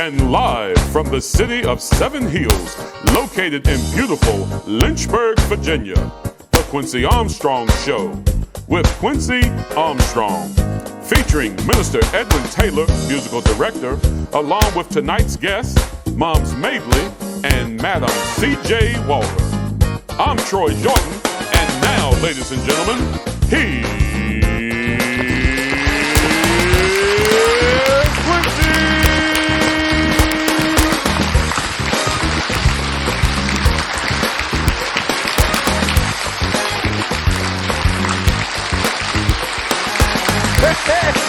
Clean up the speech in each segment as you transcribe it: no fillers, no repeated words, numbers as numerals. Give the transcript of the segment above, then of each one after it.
And live from the city of Seven Hills, located in beautiful Lynchburg, Virginia, the Quincy Armstrong Show with Quincy Armstrong, featuring Minister Edwin Taylor, musical director, along with tonight's guests, Moms Mabley and Madam C.J. Walker. I'm Troy Jordan, and now, ladies and gentlemen, here's Quincy!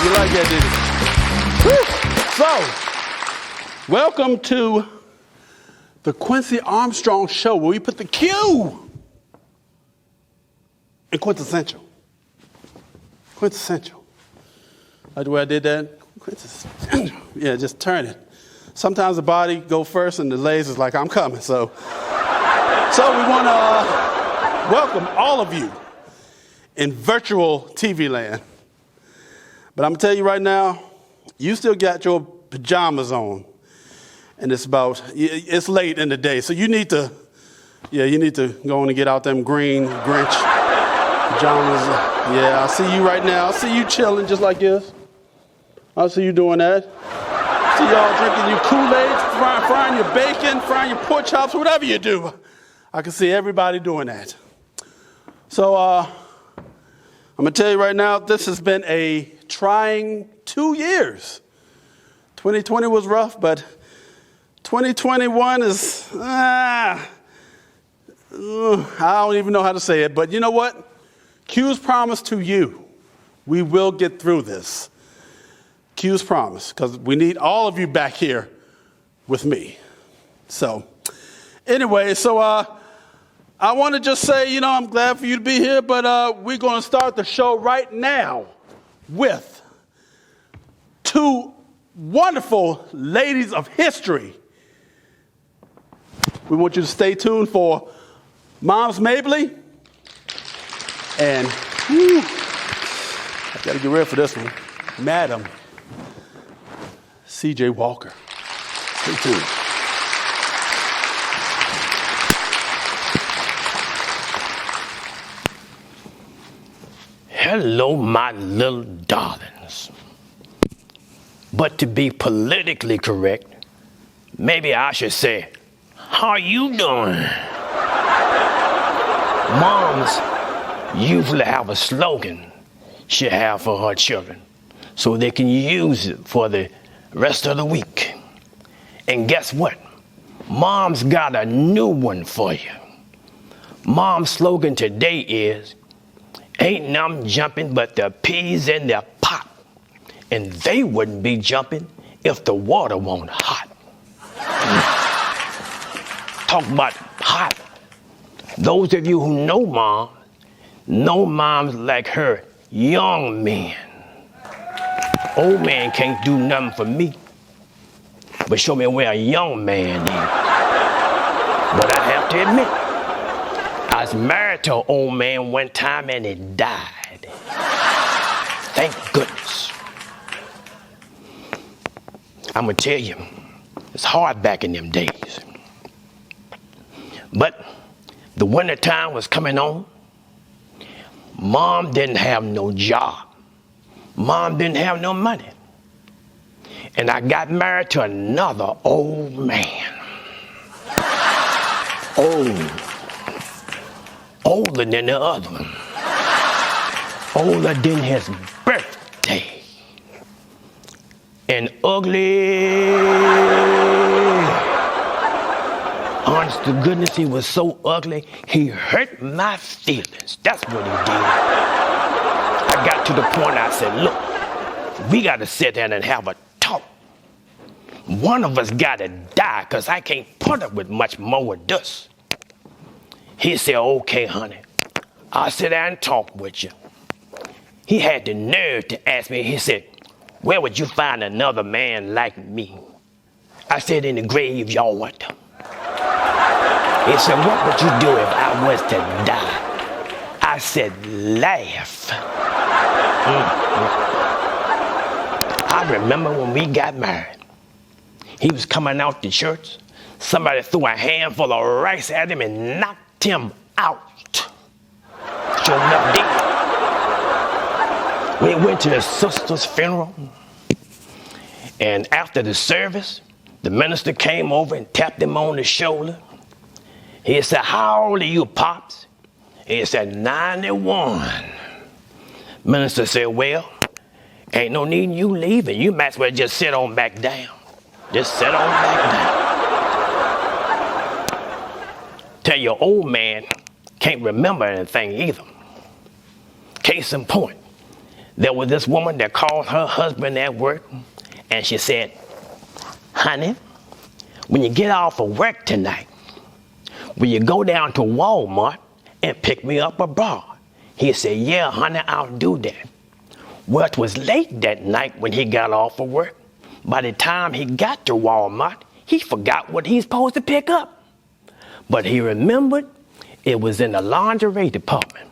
You like that, didn't you? Woo. So, welcome to the Quincy Armstrong Show, where we put the Q in quintessential. Quintessential. Like the way I did that? Quintessential. Yeah, just turn it. Sometimes the body go first and the legs is like, I'm coming. So we want to welcome all of you in virtual TV land. But I'm going to tell you right now, you still got your pajamas on. And it's late in the day. So you need to go on and get out them green Grinch pajamas. Yeah, I see you right now. I see you chilling just like this. I see you doing that. I see y'all drinking your Kool-Aid, frying your bacon, frying your pork chops, whatever you do. I can see everybody doing that. So I'm going to tell you right now, this has been a trying 2 years. 2020 was rough, but 2021 is, I don't even know how to say it, but you know what? Q's promise to you, we will get through this. Q's promise, because we need all of you back here with me. So, anyway, I want to just say, I'm glad for you to be here, but we're going to start the show right now with two wonderful ladies of history. We want you to stay tuned for Moms Mabley and, I got to get ready for this one, Madam C.J. Walker. Stay tuned. Hello, my little darlings. But to be politically correct, maybe I should say, how you doing? Moms usually have a slogan she have for her children so they can use it for the rest of the week. And guess what? Mom's got a new one for you. Mom's slogan today is, ain't none jumping but the peas in the pot. And they wouldn't be jumping if the water wasn't hot. Talk about hot. Those of you who know moms like her young men. Old man can't do nothing for me, but show me where a young man is. But I have to admit, I was married to an old man one time and he died. Thank goodness. I'm gonna tell you, it's hard back in them days. But the winter time was coming on. Mom didn't have no job. Mom didn't have no money. And I got married to another old man. Older than the other one. Older than his birthday. And ugly. Honest to goodness, he was so ugly, he hurt my feelings. That's what he did. I got to the point I said, look, we got to sit down and have a talk. One of us got to die because I can't put up with much more of this. He said, okay, honey, I'll sit down and talk with you. He had the nerve to ask me, he said, where would you find another man like me? I said, in the graveyard. He said, what would you do if I was to die? I said, laugh. I remember when we got married, He was coming out to church. Somebody threw a handful of rice at him and knocked him out. Sure enough, did. We went to his sister's funeral, and after the service, the minister came over and tapped him on the shoulder. He said, "How old are you, Pops?" He said, 91. Minister said, "Well, ain't no need in you leaving. You might as well just sit on back down. Just sit on back down." Tell your old man can't remember anything either. Case in point, there was this woman that called her husband at work, and she said, "Honey, when you get off of work tonight, will you go down to Walmart and pick me up a bra?" He said, "Yeah, honey, I'll do that." Well, it was late that night when he got off of work. By the time he got to Walmart, he forgot what he's supposed to pick up. But he remembered it was in the lingerie department.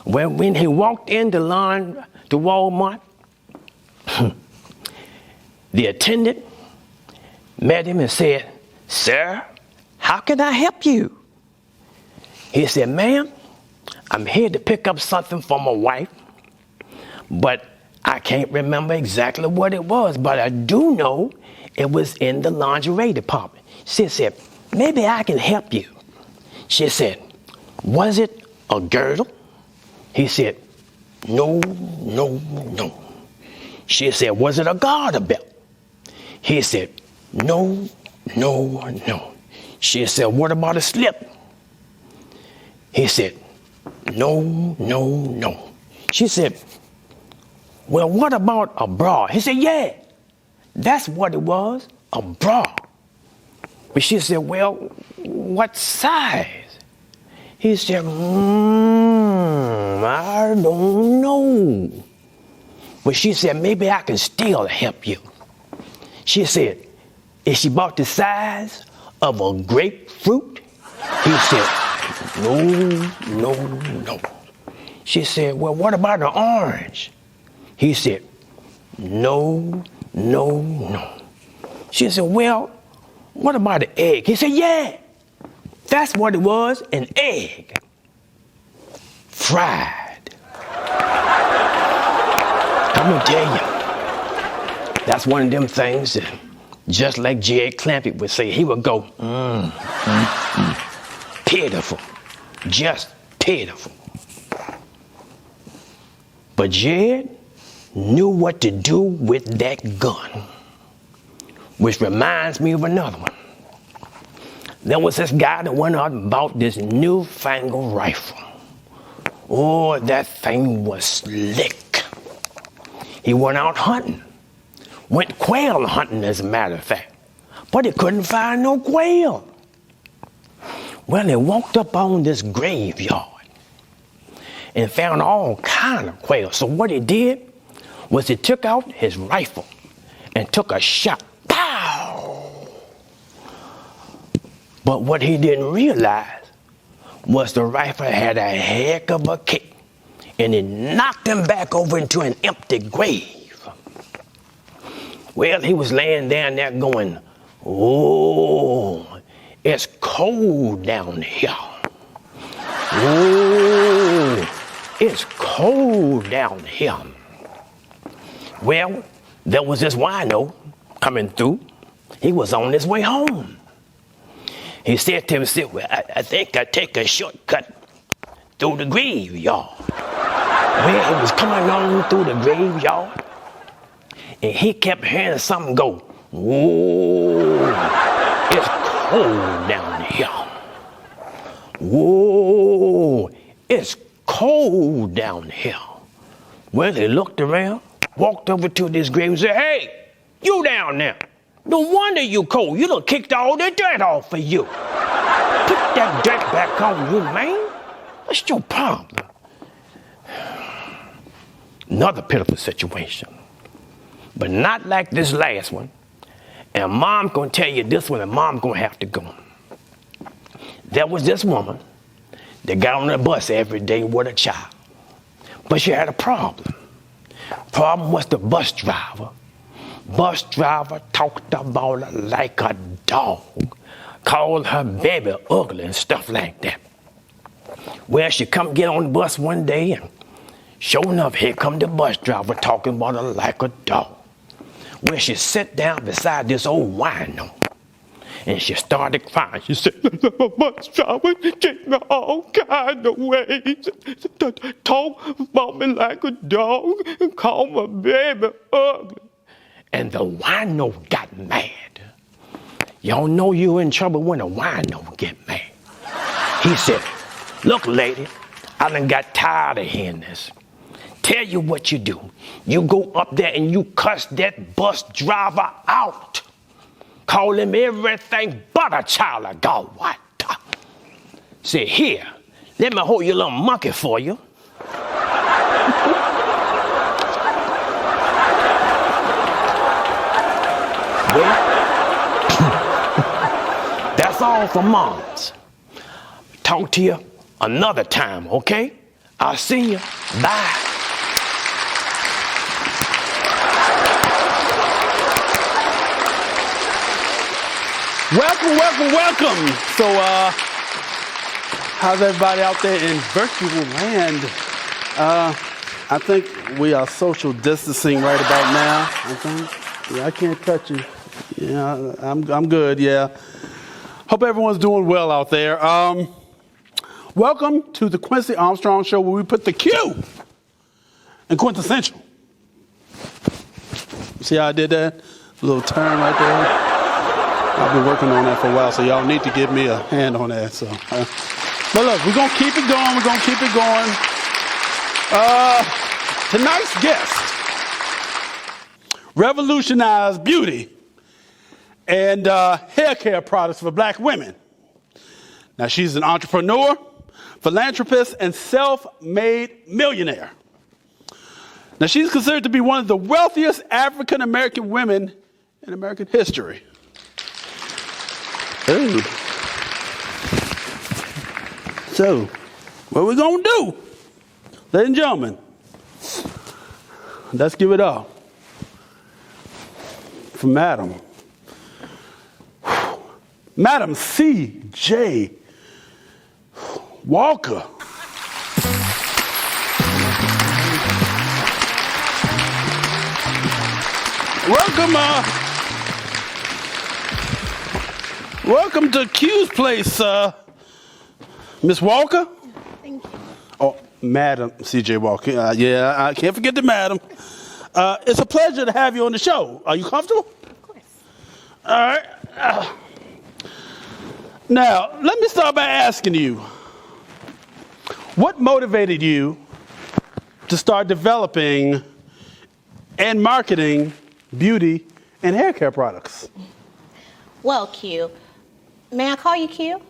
Well, when he walked into Walmart, the attendant met him and said, "Sir, how can I help you?" He said, "Ma'am, I'm here to pick up something for my wife, but I can't remember exactly what it was, but I do know it was in the lingerie department." She said, "Maybe I can help you." She said, "Was it a girdle?" He said, No. She said, "Was it a garter belt?" He said, No. She said, "What about a slip?" He said, No. She said, "Well, what about a bra?" He said, "Yeah, that's what it was, a bra." But she said, "Well, what size?" He said, I don't know. But she said, "Maybe I can still help you." She said, "Is she about the size of a grapefruit?" He said, No. She said, "Well, what about an orange?" He said, No. She said, "Well, what about an egg?" He said, "Yeah, that's what it was, an egg. Fried." I'm gonna tell you, that's one of them things that, just like J.A. Clampett would say, he would go, pitiful, just pitiful. But Jed knew what to do with that gun, which reminds me of another one. There was this guy that went out and bought this newfangled rifle. Oh, that thing was slick. He went out hunting, went quail hunting as a matter of fact, but he couldn't find no quail. Well, he walked up on this graveyard and found all kind of quail. So what he did was he took out his rifle and took a shot. Pow! But what he didn't realize was the rifle had a heck of a kick, and it knocked him back over into an empty grave. Well, he was laying down there going, "Oh, it's cold down here. Oh, it's cold down here." Well, there was this wino coming through. He was on his way home. He said to himself, "Well, I think I take a shortcut through the graveyard." Well, he was coming on through the graveyard, and he kept hearing something go, "Whoa, it's cold down here. Whoa, it's cold down here." Well, he looked around, walked over to this grave and said, "Hey, you down there. No wonder you cold. You done kicked all the dirt off of you. Put that dirt back on you, man. What's your problem?" Another pitiful situation, but not like this last one. And Mom's gonna tell you this one, and Mom's gonna have to go. There was this woman that got on the bus every day with a child, but she had a problem. Problem was the bus driver Bus driver talked about her like a dog, called her baby ugly and stuff like that. Well, she come get on the bus one day, and sure enough, here come the bus driver talking about her like a dog. Well, she sat down beside this old wino, and she started crying. She said, "The bus driver treat me all kind of ways. Talk about me like a dog and call my baby ugly." And the wino got mad. Y'all know you're in trouble when a wino get mad. He said, "Look, lady, I done got tired of hearing this. Tell you what you do. You go up there and you cuss that bus driver out. Call him everything but a child of God. What? Say, here, let me hold your little monkey for you." Well, that's all for moms. Talk to you another time, okay? I'll see you. Bye. Welcome. So, how's everybody out there in virtual land? I think we are social distancing right about now. I think. Yeah, I can't touch you. Yeah, I'm good. Yeah. Hope everyone's doing well out there. Welcome to the Quincy Armstrong Show, where we put the Q in quintessential. See how I did that? A little turn right there. I've been working on that for a while, so y'all need to give me a hand on that. So, but look, we're gonna keep it going. Tonight's guest revolutionized beauty and hair care products for black women. Now, she's an entrepreneur, philanthropist, and self-made millionaire. Now, she's considered to be one of the wealthiest African-American women in American history. Ooh. So, what we gonna do? Ladies and gentlemen, let's give it up for Madam C.J. Walker. Welcome to Q's place, Miss Walker. Thank you. Oh, Madam C.J. Walker. Yeah, I can't forget the madam. It's a pleasure to have you on the show. Are you comfortable? Of course. All right. Now, let me start by asking you, what motivated you to start developing and marketing beauty and hair care products? Well, Q, may I call you Q?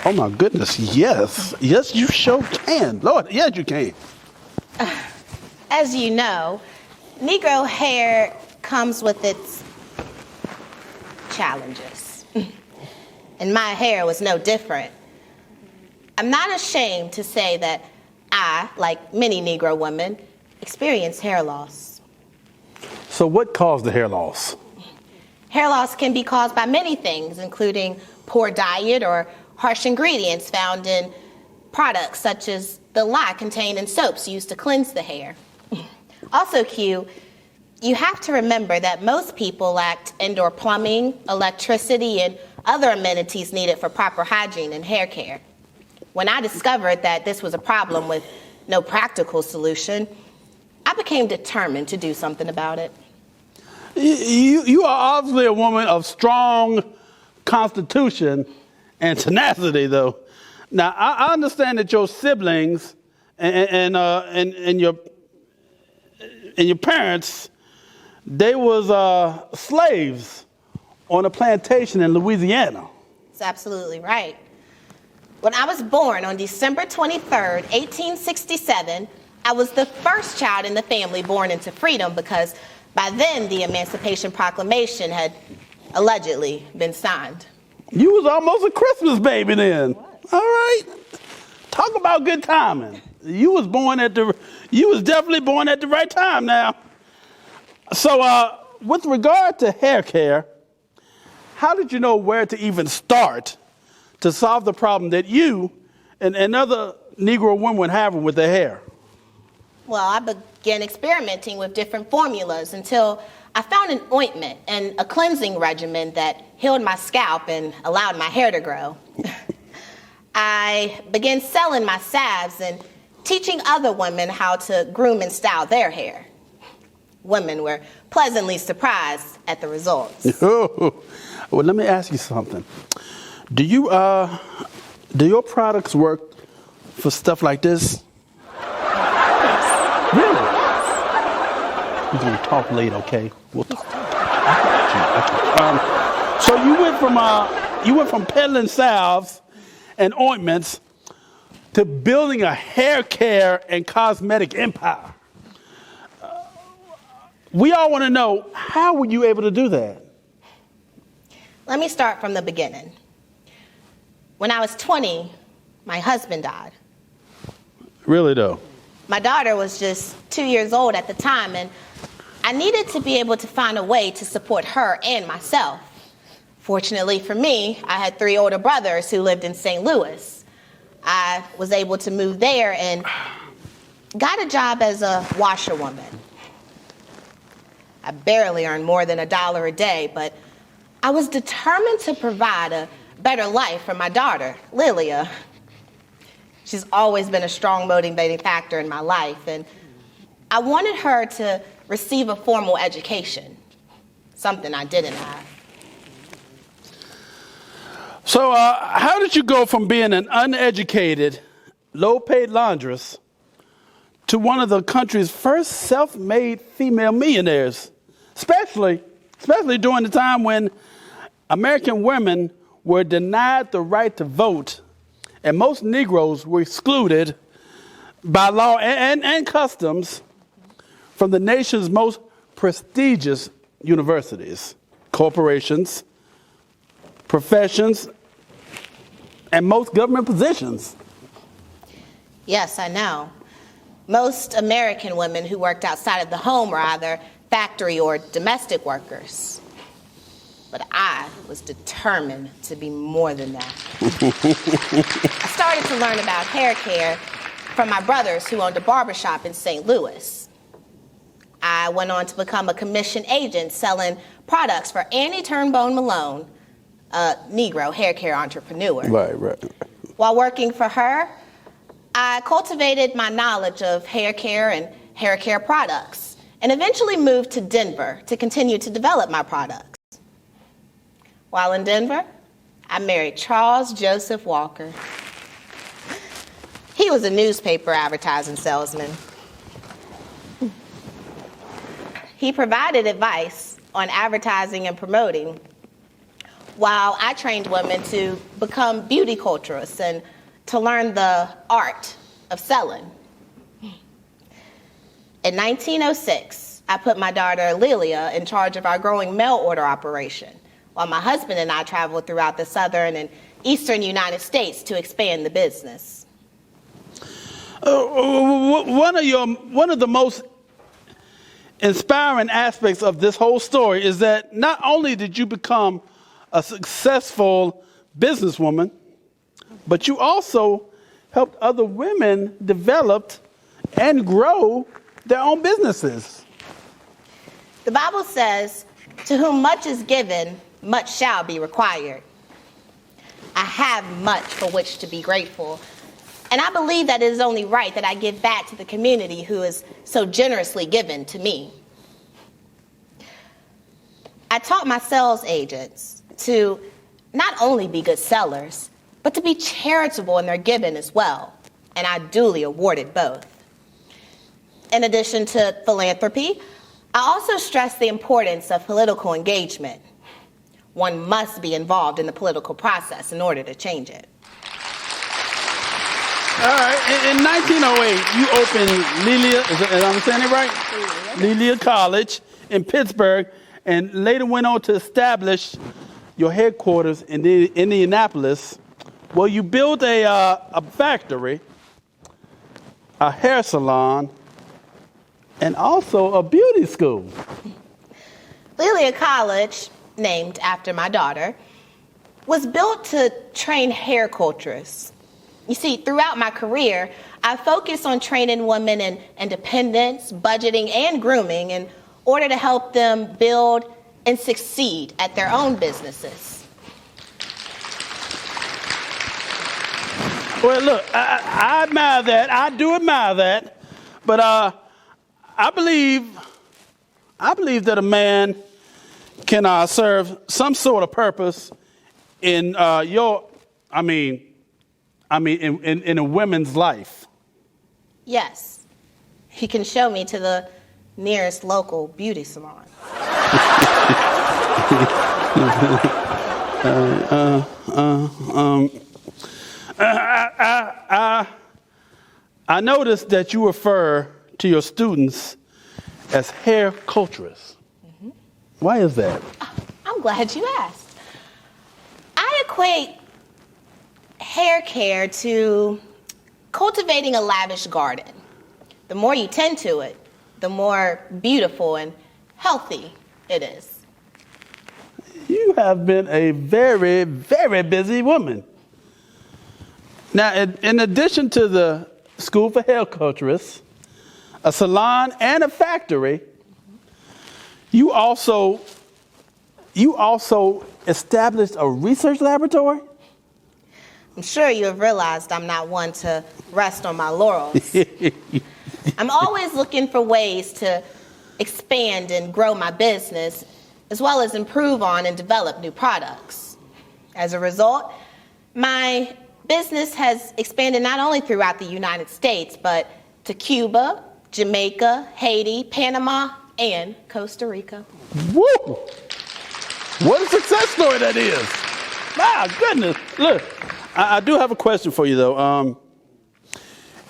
Oh my goodness, yes. Yes, you sure can. Lord, yes, you can. As you know, Negro hair comes with its challenges. And my hair was no different. I'm not ashamed to say that I, like many Negro women, experienced hair loss. So what caused the hair loss? Hair loss can be caused by many things, including poor diet or harsh ingredients found in products such as the lye contained in soaps used to cleanse the hair. Also, Q, you have to remember that most people lacked indoor plumbing, electricity, and other amenities needed for proper hygiene and hair care. When I discovered that this was a problem with no practical solution, I became determined to do something about it. You are obviously a woman of strong constitution and tenacity, though. Now, I understand that your siblings and your parents, they was slaves on a plantation in Louisiana. That's absolutely right. When I was born on December 23rd, 1867, I was the first child in the family born into freedom because by then the Emancipation Proclamation had allegedly been signed. You was almost a Christmas baby then. All right. Talk about good timing. You was definitely born at the right time now. So with regard to hair care, how did you know where to even start to solve the problem that you and other Negro women were having with their hair? Well, I began experimenting with different formulas until I found an ointment and a cleansing regimen that healed my scalp and allowed my hair to grow. I began selling my salves and teaching other women how to groom and style their hair. Women were pleasantly surprised at the results. Well, let me ask you something. Do your products work for stuff like this? Really? We're gonna talk later, okay? We'll talk. I got you. So you went from peddling salves and ointments to building a hair care and cosmetic empire. We all want to know, how were you able to do that? Let me start from the beginning. When I was 20, my husband died. Really, though? My daughter was just 2 years old at the time, and I needed to be able to find a way to support her and myself. Fortunately for me, I had 3 older brothers who lived in St. Louis. I was able to move there and got a job as a washerwoman. I barely earned more than $1 a day, but I was determined to provide a better life for my daughter, Lilia. She's always been a strong motivating factor in my life, and I wanted her to receive a formal education, something I didn't have. So how did you go from being an uneducated, low-paid laundress to one of the country's first self-made female millionaires, especially during the time when American women were denied the right to vote and most Negroes were excluded by law and customs from the nation's most prestigious universities, corporations, professions, and most government positions? Yes, I know. Most American women who worked outside of the home were either factory or domestic workers. But I was determined to be more than that. I started to learn about hair care from my brothers who owned a barbershop in St. Louis. I went on to become a commission agent selling products for Annie Turnbone Malone, a Negro hair care entrepreneur. Right. While working for her, I cultivated my knowledge of hair care and hair care products, and eventually moved to Denver to continue to develop my products. While in Denver, I married Charles Joseph Walker. He was a newspaper advertising salesman. He provided advice on advertising and promoting, while I trained women to become beauty culturists and to learn the art of selling. In 1906, I put my daughter Lilia in charge of our growing mail order operation, while my husband and I traveled throughout the southern and eastern United States to expand the business. One of the most inspiring aspects of this whole story is that not only did you become a successful businesswoman, but you also helped other women develop and grow their own businesses. The Bible says, "To whom much is given, much shall be required." I have much for which to be grateful, and I believe that it is only right that I give back to the community who is so generously given to me. I taught my sales agents to not only be good sellers, but to be charitable in their giving as well, and I duly awarded both. In addition to philanthropy, I also stress the importance of political engagement. One must be involved in the political process in order to change it. All right, in 1908, you opened Lilia, am I saying it right? Lilia College in Pittsburgh, and later went on to establish your headquarters in Indianapolis, where you built a factory, a hair salon, and also a beauty school. Lelia College, named after my daughter, was built to train hair culturists. You see, throughout my career, I focused on training women in independence, budgeting, and grooming in order to help them build and succeed at their own businesses. Well, look, I admire that. I do admire that. But I believe that a man can serve some sort of purpose in in a woman's life. Yes, he can show me to the nearest local beauty salon. I noticed that you refer to your students as hair culturists. Mm-hmm. Why is that? I'm glad you asked. I equate hair care to cultivating a lavish garden. The more you tend to it, the more beautiful and healthy it is. You have been a very, very busy woman. Now, in addition to the School for Hair Culturists, a salon, and a factory, you also established a research laboratory? I'm sure you have realized I'm not one to rest on my laurels. I'm always looking for ways to expand and grow my business, as well as improve on and develop new products. As a result, my business has expanded not only throughout the United States, but to Cuba, Jamaica, Haiti, Panama, and Costa Rica. Woo! What a success story that is. My goodness. Look, I do have a question for you, though.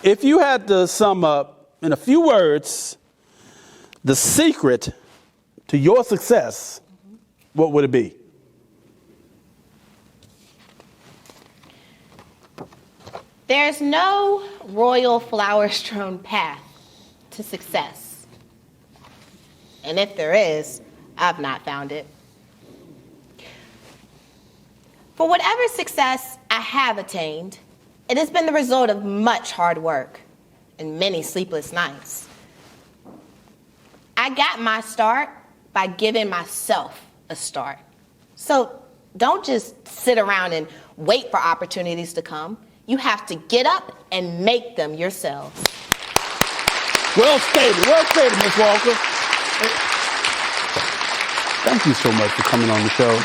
If you had to sum up in a few words the secret to your success, what would it be? There's no royal flower-strewn path to success. And if there is, I've not found it. For whatever success I have attained, it has been the result of much hard work and many sleepless nights. I got my start by giving myself a start. So don't just sit around and wait for opportunities to come. You have to get up and make them yourselves. Well stated, Ms. Walker. Thank you so much for coming on the show.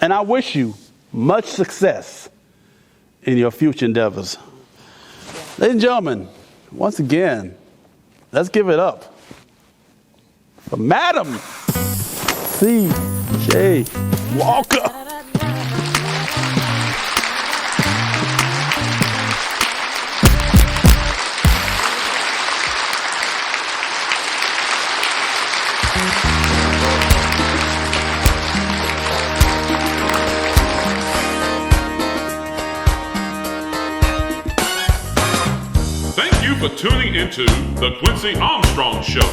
And I wish you much success in your future endeavors. Ladies and gentlemen, once again, let's give it up for Madam C.J. Walker. For tuning into the Quincy Armstrong Show.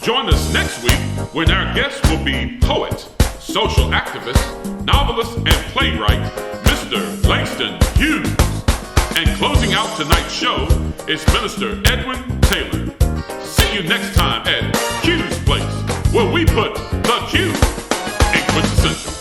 Join us next week when our guest will be poet, social activist, novelist, and playwright, Mr. Langston Hughes. And closing out tonight's show is Minister Edwin Taylor. See you next time at Q's Place, where we put the Q in quintessential.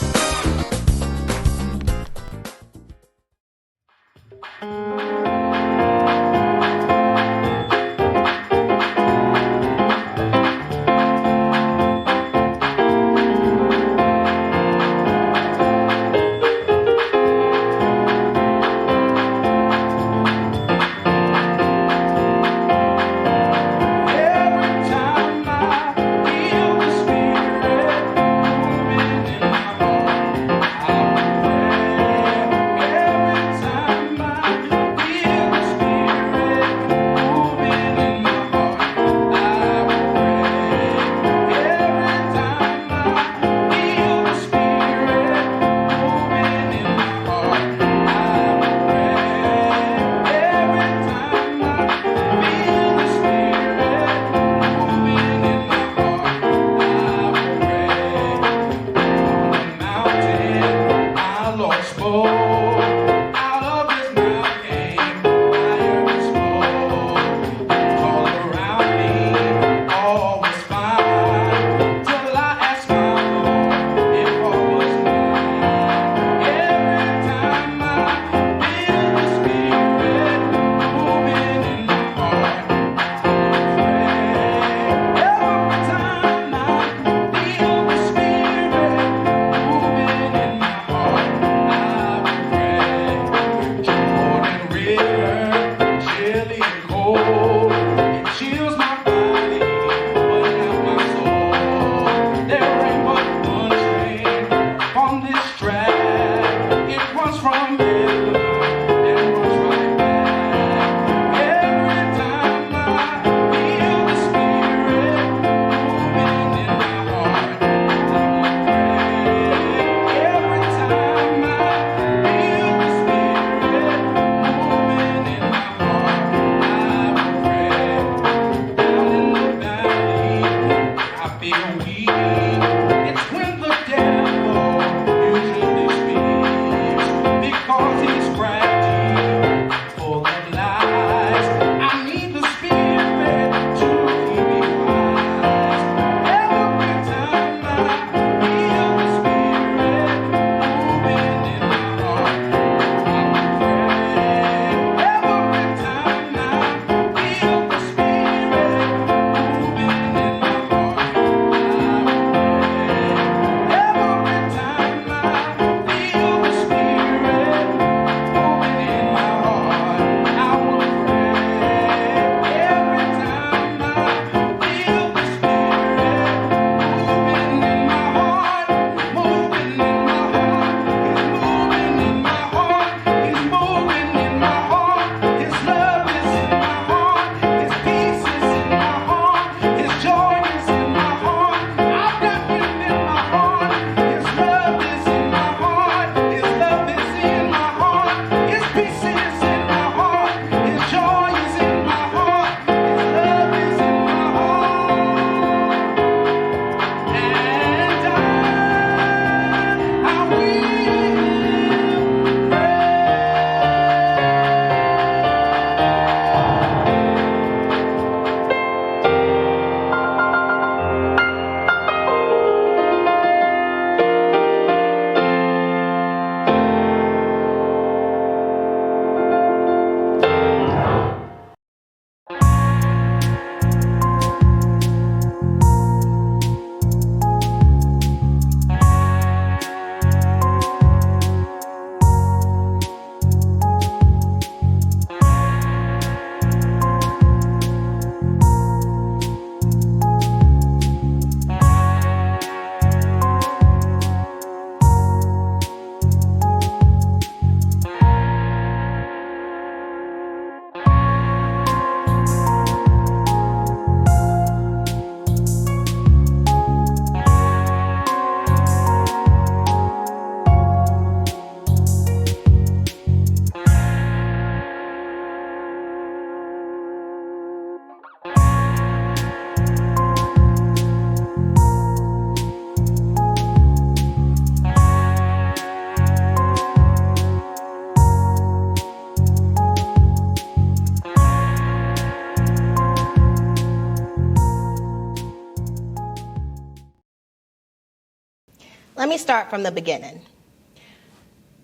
Let me start from the beginning.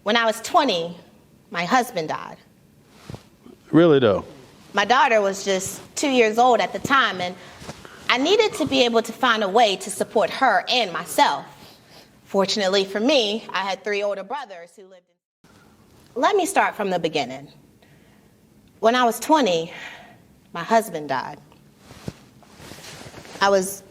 When I was 20, my husband died. Really, though? My daughter was just 2 years old at the time, and I needed to be able to find a way to support her and myself. Fortunately for me, I had 3 older brothers who lived in... Let me start from the beginning. When I was 20, my husband died. I was